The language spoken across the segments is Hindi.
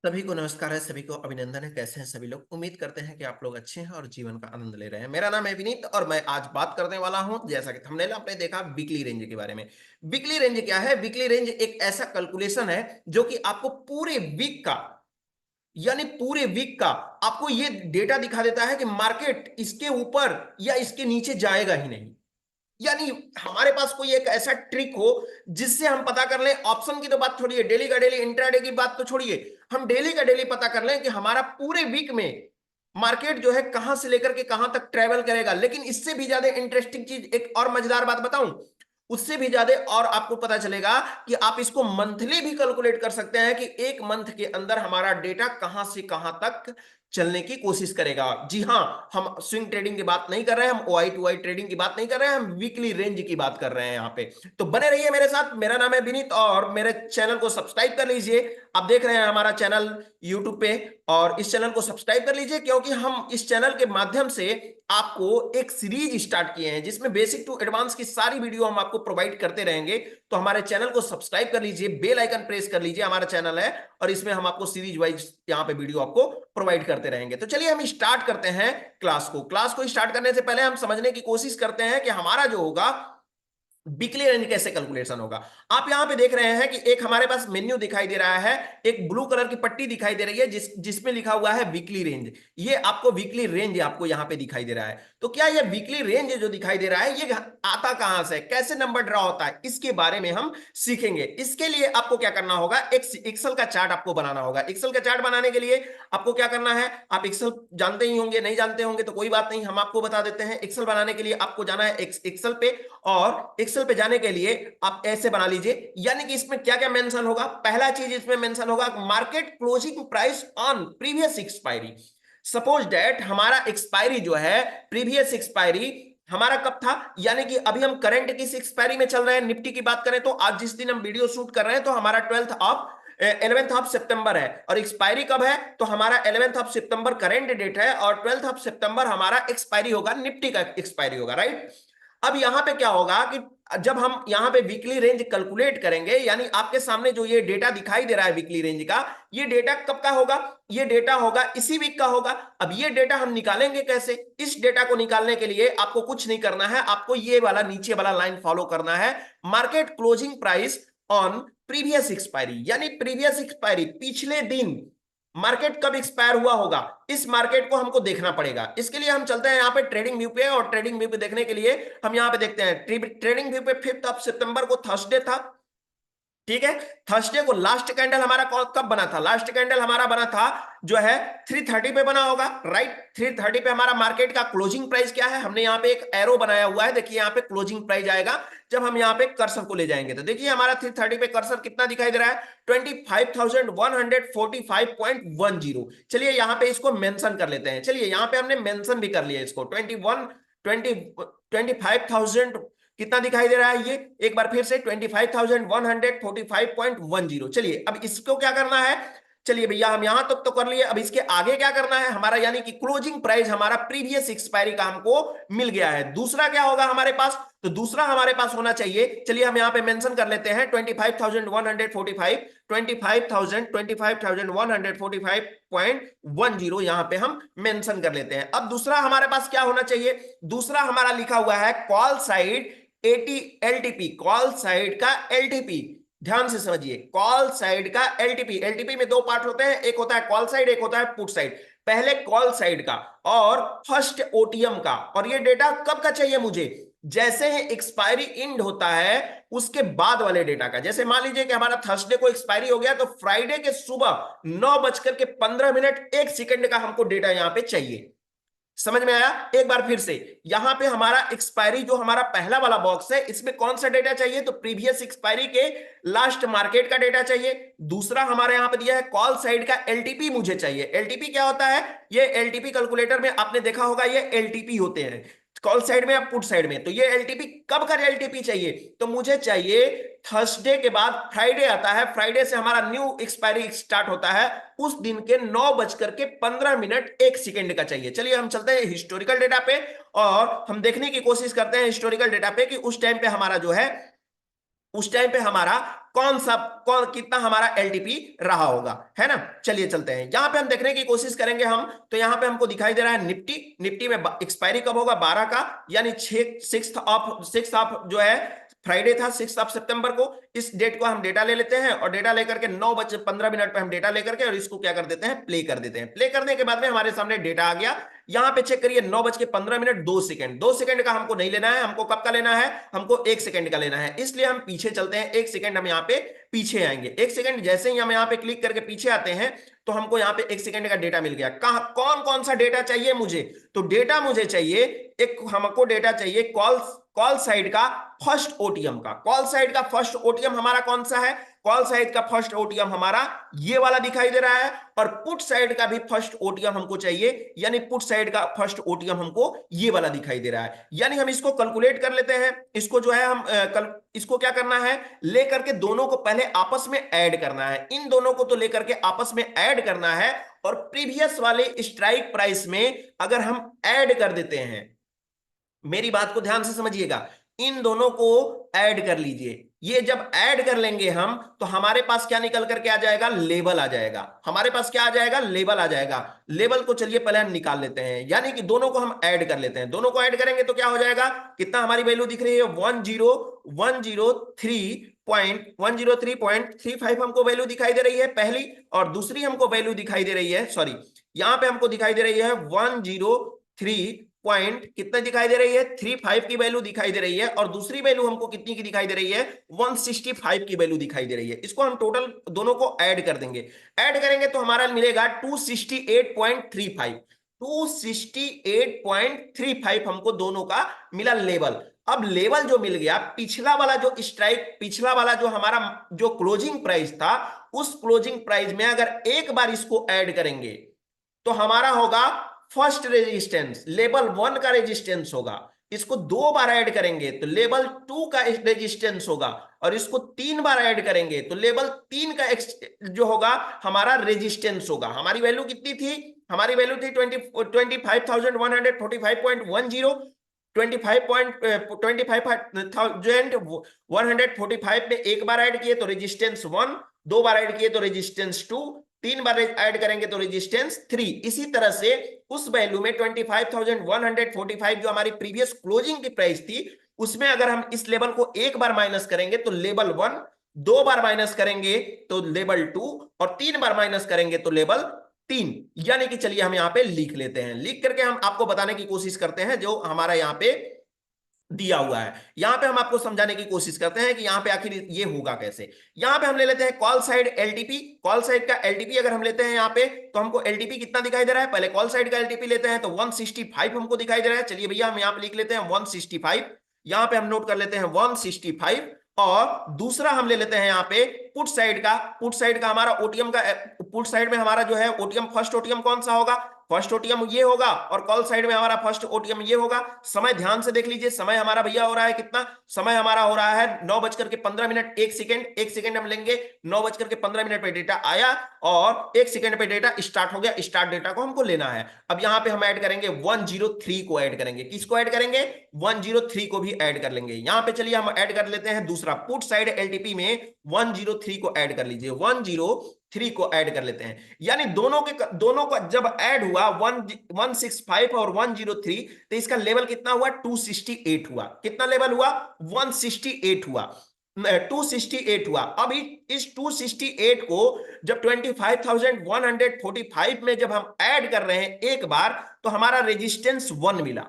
सभी को नमस्कार है, सभी को अभिनंदन है। कैसे हैं सभी लोग? उम्मीद करते हैं कि आप लोग अच्छे हैं और जीवन का आनंद ले रहे हैं। मेरा नाम है विनीत और मैं आज बात करने वाला हूं, जैसा कि थंबनेल आपने देखा, वीकली रेंज के बारे में। वीकली रेंज क्या है? वीकली रेंज एक ऐसा कैलकुलेशन है जो कि आपको पूरे वीक का, यानी पूरे वीक का आपको ये डेटा दिखा देता है कि मार्केट इसके ऊपर या इसके नीचे जाएगा ही नहीं। यानी हमारे पास कोई एक ऐसा ट्रिक हो जिससे हम पता कर लें। ऑप्शन की तो बात छोड़िए, डेली का डेली, इंट्राडे की बात तो छोड़िए, हम डेली का डेली पता कर लें कि हमारा पूरे वीक में मार्केट जो है कहां से लेकर के कहां तक ट्रेवल करेगा। लेकिन इससे भी ज्यादा इंटरेस्टिंग चीज, एक और मजेदार बात बताऊं, उससे भी ज्यादा और आपको पता चलेगा कि आप इसको मंथली भी कैलकुलेट कर सकते हैं कि एक मंथ के अंदर हमारा डेटा कहां से कहां तक चलने की कोशिश करेगा। जी हां, हम स्विंग ट्रेडिंग की बात नहीं कर रहे हैं, हम ओआई टू आई ट्रेडिंग की बात नहीं कर रहे हैं, हम वीकली रेंज की बात कर रहे हैं यहाँ पे। तो बने रहिए मेरे साथ। मेरा नाम है विनीत और मेरे चैनल को सब्सक्राइब कर लीजिए। आप देख रहे हैं हमारा चैनल यूट्यूब पे, और इस चैनल को सब्सक्राइब कर लीजिए क्योंकि हम इस चैनल के माध्यम से आपको एक सीरीज स्टार्ट किए हैं जिसमें बेसिक टू एडवांस की सारी वीडियो हम आपको प्रोवाइड करते रहेंगे। तो हमारे चैनल को सब्सक्राइब कर लीजिए, बेल आइकन प्रेस कर लीजिए। हमारा चैनल है और इसमें हम आपको सीरीज वाइज यहाँ पे वीडियो आपको प्रोवाइड करते रहेंगे। तो चलिए हम स्टार्ट करते हैं क्लास को स्टार्ट करने से पहले हम समझने की कोशिश करते हैं कि हमारा जो होगा वीकली रेंज कैसे कैलकुलेशन होगा। आप यहां पे देख रहे हैं कि एक हमारे पास मेन्यू दिखाई दे रहा है, एक ब्लू कलर की पट्टी दिखाई दे रही है जिसमें लिखा हुआ है वीकली रेंज। ये आपको वीकली रेंज आपको यहां पे दिखाई दे रहा है। तो क्या ये वीकली रेंज जो दिखाई दे रहा है ये आता कहां से, कैसे नंबर ड्रा होता है, इसके बारे में हम सीखेंगे। इसके लिए आपको क्या करना होगा, एक एक्सेल का चार्ट आपको बनाना होगा। एक्सेल का चार्ट बनाने के लिए आपको क्या करना है, आप एक्सेल जानते ही होंगे, नहीं जानते होंगे तो कोई बात नहीं, हम आपको बता देते हैं। एक्सेल बनाने के लिए आपको जाना है एक्सेल पे, और एक्सेल पे जाने के लिए आप ऐसे बना लीजिए। यानी कि इसमें क्या क्या मेंशन होगा, पहला चीज इसमें मेंशन होगा market closing price on previous expiry. Suppose that हमारा एक्सपायरी जो है, प्रीवियस एक्सपायरी हमारा कब था, यानी कि अभी हम करंट किस एक्सपायरी में चल रहे हैं। निफ्टी की बात करें तो आज जिस दिन हम वीडियो शूट कर रहे हैं तो हमारा 11th ऑफ सितंबर है, और एक्सपायरी कब है तो हमारा 11th of September current date है, और 12th ऑफ सितंबर हमारा एक्सपायरी होगा, निफ्टी का एक्सपायरी होगा, राइट। अब यहां पे क्या होगा कि जब हम यहां पे वीकली रेंज कैलकुलेट करेंगे, यानी आपके सामने जो ये डेटा दिखाई दे रहा है वीकली रेंज का, ये डेटा कब का होगा, ये डेटा होगा इसी वीक का होगा। अब ये डेटा हम निकालेंगे कैसे? इस डेटा को निकालने के लिए आपको कुछ नहीं करना है, आपको ये वाला नीचे वाला लाइन फॉलो करना है, market closing price on previous expiry. यानी प्रीवियस एक्सपायरी, पिछले दिन मार्केट कब एक्सपायर हुआ होगा, इस मार्केट को हमको देखना पड़ेगा। इसके लिए हम चलते हैं यहाँ पे ट्रेडिंग व्यू पे, और ट्रेडिंग व्यू पे देखने के लिए हम यहाँ पे देखते हैं ट्रेडिंग व्यू पे 5 सितंबर को थर्सडे था, ठीक है। थर्सडे को लास्ट कैंडल हमारा कब बना था, लास्ट कैंडल हमारा बना था जो है 330 पे बना होगा, राइट। 330 पे हमारा मार्केट का क्लोजिंग प्राइस क्या है, हमने यहाँ पे एक एरो बनाया हुआ है, देखिए यहाँ पे क्लोजिंग प्राइस आएगा। जब हम यहाँ पे कर्सर को ले जाएंगे तो देखिए हमारा 330 पे कर्सर कितना दिखाई दे रहा है, 25,145.10। चलिए यहाँ पे इसको मेंशन कर लेते हैं। चलिए यहाँ पे हमने मेंशन भी कर लिया इसको, 25,145 कितना दिखाई दे रहा है, ये एक बार फिर से 25,145.10। चलिए अब इसको क्या करना है, चलिए भैया हम यहां तक तो कर लिए, अब इसके आगे क्या करना है हमारा, यानी कि क्लोजिंग प्राइस हमारा प्रीवियस एक्सपायरी का हमको मिल गया है। दूसरा क्या होगा हमारे पास, तो दूसरा हमारे पास होना चाहिए, चलिए हम यहां पे मेंशन कर लेते हैं 25,145, 25,145.10 यहां पे हम मेंशन कर लेते हैं। अब दूसरा हमारे पास क्या होना चाहिए, दूसरा हमारा लिखा हुआ है call side 80 LTP, call side का एलटीपी। ध्यान से समझिए, कॉल साइड का एलटीपी, एलटीपी में दो पार्ट होते हैं, एक होता है कॉल साइड, एक होता है पुट साइड। पहले कॉल साइड का और फर्स्ट ओटीएम का, और ये डेटा कब का चाहिए मुझे, जैसे ही एक्सपायरी इंड होता है उसके बाद वाले डेटा का। जैसे मान लीजिए कि हमारा थर्सडे को एक्सपायरी हो गया तो फ्राइडे के सुबह 9:15 1 सेकंड का हमको डेटा यहां पे चाहिए। समझ में आया? एक बार फिर से, यहां पे हमारा एक्सपायरी जो हमारा पहला वाला बॉक्स है, इसमें कौन सा डेटा चाहिए, तो प्रीवियस एक्सपायरी के लास्ट मार्केट का डेटा चाहिए। दूसरा हमारे यहां पे दिया है कॉल साइड का एलटीपी मुझे चाहिए। एलटीपी क्या होता है, ये एलटीपी कैलकुलेटर में आपने देखा होगा, ये एलटीपी होते हैं कॉल साइड में या पुट साइड में। तो ये एलटीपी कब का एलटीपी चाहिए, तो मुझे चाहिए थर्सडे के बाद फ्राइडे आता है, फ्राइडे से हमारा न्यू एक्सपायरी स्टार्ट होता है, उस दिन के 9:15 1 सेकंड का चाहिए। चलिए हम चलते हैं हिस्टोरिकल डेटा पे, और हम देखने की कोशिश करते हैं हिस्टोरिकल डेटा पे कि उस टाइम पे हमारा जो है उस टाइम पे हमारा कौन कितना हमारा एलटीपी रहा होगा, है ना। चलिए चलते हैं, यहां पे हम देखने की कोशिश करेंगे हम। तो यहां पे हमको दिखाई दे रहा है निफ्टी, निफ्टी में एक्सपायरी कब होगा 12 का, यानी 6 ऑफ जो है फ्राइडे था 6 सितंबर को। इस डेट को हम डेटा ले लेते हैं और डेटा लेकर के 9:15 पे हम डेटा लेकर के और इसको क्या कर देते हैं, प्ले कर देते हैं। प्ले करने के बाद में हमारे सामने डेटा आ गया। यहां पे चेक करिए 9:15 2 सेकंड का हमको नहीं लेना है, हमको कब का लेना है, हमको 1 सेकंड का लेना है। इसलिए हम पीछे चलते हैं, 1 सेकंड हम यहाँ पे पीछे आएंगे। 1 सेकंड जैसे ही हम यहाँ पे क्लिक करके पीछे आते हैं तो हमको यहाँ पे 1 सेकंड का डेटा मिल गया। कहा कौन कौन सा डेटा चाहिए मुझे, तो डेटा मुझे चाहिए, एक हमको डेटा चाहिए कॉल कॉल साइड का फर्स्ट ओटीएम का। कॉल साइड का फर्स्ट ओटीएम हमारा कौन सा है, कॉल साइड का फर्स्ट ओटीएम हमारा ये वाला दिखाई दे रहा है। और पुट साइड का भी फर्स्ट ओटीएम हमको चाहिए, यानी पुट साइड का फर्स्ट ओटीएम हमको ये वाला दिखाई दे रहा है। यानी हम इसको कैलकुलेट कर लेते हैं। इसको जो है हम इसको क्या करना है, लेकर के दोनों को पहले आपस में ऐड करना है। इन दोनों को तो लेकर के आपस में ऐड करना है और प्रीवियस वाले स्ट्राइक प्राइस में अगर हम ऐड कर देते हैं, मेरी बात को ध्यान से समझिएगा, इन दोनों को ऐड कर लीजिए। ये जब ऐड कर लेंगे हम तो हमारे पास क्या निकल करके आ जाएगा, लेवल आ जाएगा। हमारे पास क्या आ जाएगा, लेवल आ जाएगा। लेवल को चलिए पहले हम निकाल लेते हैं, यानी कि दोनों को हम ऐड कर लेते हैं। दोनों को ऐड करेंगे तो क्या हो जाएगा, कितना हमारी वैल्यू दिख रही है, 103.35 हमको वैल्यू दिखाई दे रही है पहली, और दूसरी हमको वैल्यू दिखाई दे रही है, सॉरी यहां पे हमको दिखाई दे रही है 103 पॉइंट कितना दिखाई दे रही है, 35 की वैल्यू दिखाई दे रही है। और दूसरी वैल्यू हमको कितनी की दिखाई दे रही है, 165 की वैल्यू दिखाई दे रही है। इसको हम टोटल दोनों को ऐड कर देंगे। ऐड करेंगे तो हमारा मिलेगा 268.35। 268.35 हमको दोनों का मिला लेवल। अब लेवल जो मिल गया, पिछला वाला जो स्ट्राइक, पिछला वाला जो हमारा जो क्लोजिंग प्राइस था, उस क्लोजिंग प्राइस में अगर एक बार इसको ऐड करेंगे तो हमारा होगा फर्स्ट रेजिस्टेंस, लेवल 1 का रेजिस्टेंस होगा। इसको 2 बार ऐड करेंगे तो लेवल 2 का रेजिस्टेंस होगा, और इसको 3 बार ऐड करेंगे तो लेवल 3 का जो होगा हमारा रेजिस्टेंस होगा। हमारी वैल्यू कितनी थी, हमारी वैल्यू थी 25,145.10, 25,145 में एक बार ऐड किए तो रेजिस्टेंस 1, 2 बार ऐड किए तो रेजिस्टेंस 2, 3 बार ऐड करेंगे तो रेजिस्टेंस 3। इसी तरह से उस वैल्यू में 25,145 जो हमारी प्रीवियस क्लोजिंग की प्राइस थी, उसमें अगर हम इस लेवल को एक बार माइनस करेंगे तो लेवल 1, 2 बार माइनस करेंगे तो लेवल 2, और 3 बार माइनस करेंगे तो लेवल 3। यानी कि चलिए हम यहां पे लिख लेते हैं, लिख करके हम आपको बताने की कोशिश करते हैं जो हमारा यहां पे दिया हुआ है। यहां पे हम आपको समझाने की कोशिश करते हैं कि यहां पे आखिर ये होगा कैसे। यहां पे हम ले लेते हैं call side LTP. Call side का एलटीपी अगर हम लेते हैं यहां पे तो हमको एलटीपी कितना दिखाई दे रहा है, पहले कॉल साइड का एलटीपी लेते हैं तो 165 हमको दिखाई दे रहा है। चलिए भैया हम यहां पे लिख लेते हैं 165, यहां पे हम नोट कर लेते हैं 165। और दूसरा हम ले लेते हैं यहां पे पुट साइड का। पुट साइड का हमारा ओटीएम का, पुट साइड में हमारा जो है ओटीएम, फर्स्ट ओटीएम कौन सा होगा, फर्स्ट ओटीएम ये होगा, और कॉल साइड में हमारा फर्स्ट ओटीएम ये होगा। समय ध्यान से देख लीजिए, समय हमारा भैया हो रहा है कितना, समय हमारा हो रहा है 9:15 1 सेकंड। 1 सेकंड हम लेंगे, 9:15 पे डेटा आया और 1 सेकंड पे डेटा स्टार्ट हो गया। स्टार्ट डेटा को हमको लेना है। अब यहां पे हम ऐड करेंगे 103 को ऐड करेंगे। किसको ऐड करेंगे, 103 को भी ऐड कर लेंगे। यहां पे चलिए हम ऐड कर लेते हैं दूसरा पुट साइड एलटीपी में 103 को ऐड कर लीजिए, 103 को ऐड कर लेते हैं। यानी दोनों का जब ऐड हुआ 165 और 103, तो इसका लेवल कितना हुआ, 268 हुआ। कितना लेवल हुआ, 168 हुआ, 268 हुआ। अभी इस 268 को जब 25,145 में जब हम ऐड कर रहे हैं एक बार, तो हमारा रेजिस्टेंस 1 मिला।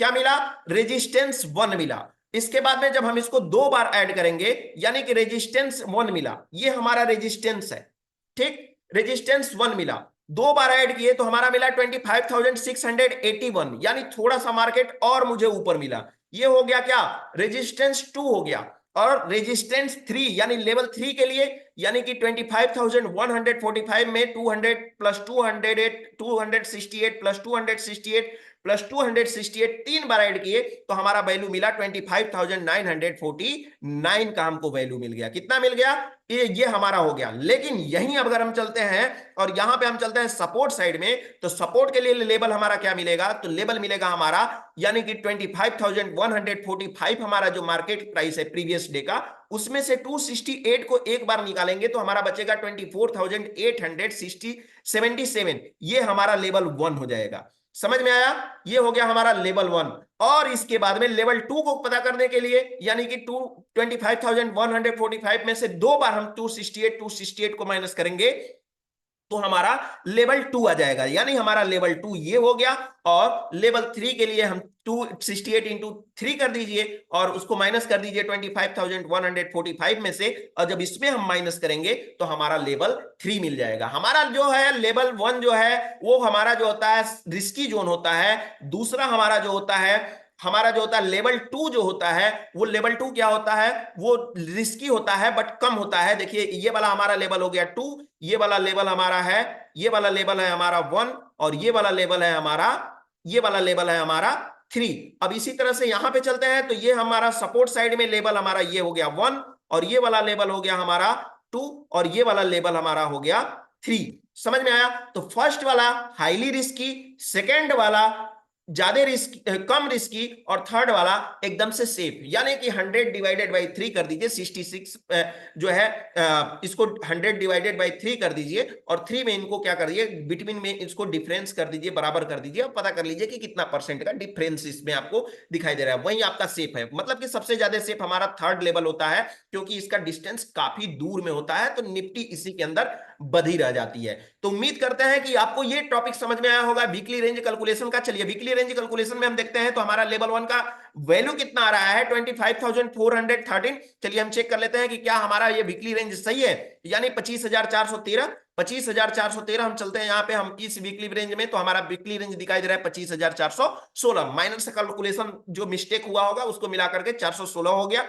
क्या मिला, रेजिस्टेंस 1 मिला। इसके बाद में जब हम इसको 2 बार ऐड करेंगे, यानी कि रेजिस्टेंस 1 मिला, ये हमारा रेजिस्टेंस है, ठीक, रेजिस्टेंस 1 मिला। 2 बार ऐड किए तो हमारा मिला 25,681, यानी थोड़ा सा मार्केट और मुझे ऊपर मिला। ये हो गया क्या, रेजिस्टेंस 2 हो गया। और रेजिस्टेंस 3 यानी लेवल 3 के लिए, यानी कि 25,145 में 200 प्लस 208, 268 प्लस 268, प्लस 268 3 बार ऐड किए तो हमारा वैल्यू मिला 25,949 का हमको वैल्यू मिल गया। कितना मिल गया? ये हमारा हो गया। लेकिन यहीं अगर हम चलते हैं और यहां पे हम चलते हैं सपोर्ट साइड में, तो सपोर्ट के लिए लेवल हमारा क्या मिलेगा? तो लेवल मिलेगा हमारा यानी कि 25,145 हमारा जो मार्केट प्राइस है प्रीवियस डे का, उसमें से 268 को एक बार निकालेंगे तो हमारा बचेगा 24,877। ये हमारा लेवल 1 हो जाएगा। समझ में आया? ये हो गया हमारा लेवल 1। और इसके बाद में लेवल 2 को पता करने के लिए यानी कि 25,145 में से दो बार हम 268 को माइनस करेंगे तो हमारा लेवल 2 आ जाएगा। यानी हमारा लेवल 2 ये हो गया। और लेवल 3 के लिए हम 268 इंटू 3 कर दीजिए और उसको माइनस कर दीजिए 25,145 में से, और जब इसमें हम माइनस करेंगे तो हमारा लेवल 3 मिल जाएगा। हमारा जो है लेवल 1 जो है वो हमारा जो होता है रिस्की जोन होता है। दूसरा हमारा जो होता है लेवल 2 जो होता है, वो लेवल 2 क्या होता है? वो रिस्की होता है बट कम होता है। देखिए ये वाला हमारा लेवल हो गया 2, ये वाला लेवल हमारा है, ये वाला लेवल है हमारा 1, और ये वाला लेवल है हमारा 3। अब इसी तरह से यहां पे चलते हैं तो ये हमारा सपोर्ट साइड में लेवल हमारा ये हो गया 1, और ये वाला लेवल हो गया हमारा 2, और ये वाला लेवल हमारा हो गया 3। समझ में आया? तो फर्स्ट वाला हाईली रिस्की, सेकेंड वाला ज्यादा रिस्क कम रिस्की, और थर्ड वाला एकदम से सेफ। यानी कि 100 डिवाइडेड बाई 3 कर दीजिए, 66 जो है इसको 100 डिवाइडेड बाई 3 कर दीजिए, और 3 में इनको क्या कर दीजिए, बिटवीन में इसको डिफरेंस कर दीजिए, बराबर कर दीजिए, और पता कर लीजिए कि कितना परसेंट का डिफरेंस इसमें आपको दिखाई दे रहा है। वही आपका सेफ है। मतलब कि सबसे ज्यादा सेफ हमारा थर्ड लेवल होता है, क्योंकि इसका डिस्टेंस काफी दूर में होता है, तो निफ्टी इसी के अंदर बधी रह जाती है। तो उम्मीद करते हैं कि आपको ये टॉपिक समझ में आया होगा वीकली रेंज कैलकुलेशन का। चलिए वीकली रेंज कैलकुलेशन में हम देखते हैं तो हमारा लेवल 1 का वैल्यू कितना आ रहा है? 25,413। चलिए हम चेक कर लेते हैं कि क्या हमारा ये वीकली रेंज सही है, यानी 25,413। 25,413 हम चलते हैं यहाँ पे हम इस वीकली रेंज में, तो हमारा वीकली रेंज दिखाई दे रहा है 25,416। माइनर से कैलकुलेशन जो मिस्टेक हुआ होगा उसको मिलाकर के 416 हो गया।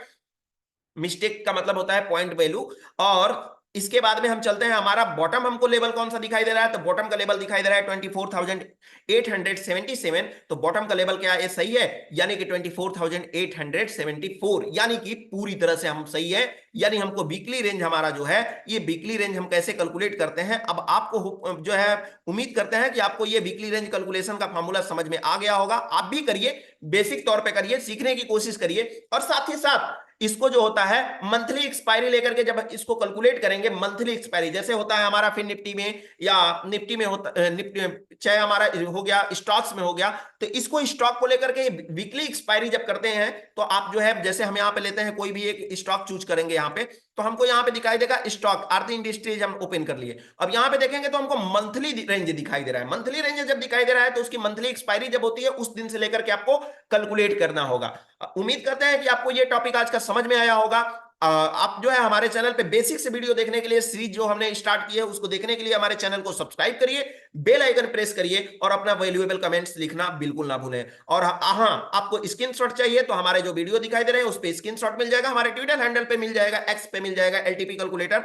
मिस्टेक का मतलब होता है पॉइंट वैल्यू। और इसके बाद में हम चलते हैं, हमारा बॉटम हमको लेवल कौन सा दिखाई दे रहा है? तो बॉटम का लेवल दिखाई दे रहा है 24,877। तो बॉटम का लेवल क्या है? सही है, यानी कि 24,874, यानी कि पूरी तरह से हम सही है। यानी हमको वीकली रेंज हमारा जो है, ये वीकली रेंज हम कैसे कैलकुलेट करते हैं, अब आपको जो है उम्मीद करते हैं कि आपको ये वीकली रेंज कैलकुलेशन का फॉर्मूला समझ में आ गया होगा। आप भी करिए, बेसिक तौर पे करिए, सीखने की कोशिश करिए, और साथ ही साथ इसको जो होता है मंथली एक्सपायरी लेकर के जब इसको कैलकुलेट करेंगे, मंथली एक्सपायरी जैसे होता है हमारा फिर निफ्टी में या निफ्टी में होता निफ्टी चाहे हमारा हो गया स्टॉक्स में हो गया, तो इसको स्टॉक को लेकर के वीकली एक्सपायरी जब करते हैं तो आप जो है जैसे हम यहाँ पे लेते हैं कोई भी एक स्टॉक चूज करेंगे यहाँ पे, तो हमको यहाँ पे दिखाई देगा स्टॉक आरती इंडस्ट्रीज हम ओपन कर लिए। अब यहाँ पे देखेंगे तो हमको मंथली रेंज दिखाई दे रहा है। मंथली रेंज जब दिखाई दे रहा है तो उसकी मंथली एक्सपायरी जब होती है उस दिन से लेकर के आपको कैलकुलेट करना होगा। उम्मीद करते हैं कि आपको ये टॉपिक आज का समझ में आया होगा। आप जो है हमारे चैनल पे बेसिक से वीडियो देखने के लिए सीरीज जो हमने स्टार्ट की है उसको देखने के लिए हमारे चैनल को सब्सक्राइब करिए, बेल आइकन प्रेस करिए, और अपना वैल्यूएबल कमेंट्स लिखना बिल्कुल ना भूलें। और हाँ, आपको स्क्रीनशॉट चाहिए तो हमारे जो वीडियो दिखाई दे रहे हैं उस पर स्क्रीनशॉट मिल जाएगा, हमारे ट्विटर हैंडल पे मिल जाएगा, एक्स पे मिल जाएगा एलटीपी कैलकुलेटर।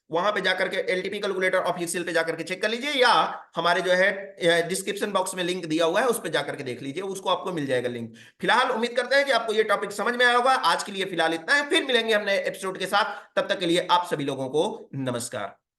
वहां पे जाकर के एलटीपी कैलकुलेटर ऑफिशियल पे जाकर के चेक कर लीजिए, या हमारे जो है डिस्क्रिप्शन बॉक्स में लिंक दिया हुआ है उस पे जाकर के देख लीजिए, उसको आपको मिल जाएगा लिंक। फिलहाल उम्मीद करते हैं कि आपको ये टॉपिक समझ में आया होगा। आज के लिए फिलहाल इतना है, फिर मिलेंगे हम नए एपिसोड के साथ। तब तक के लिए आप सभी लोगों को नमस्कार।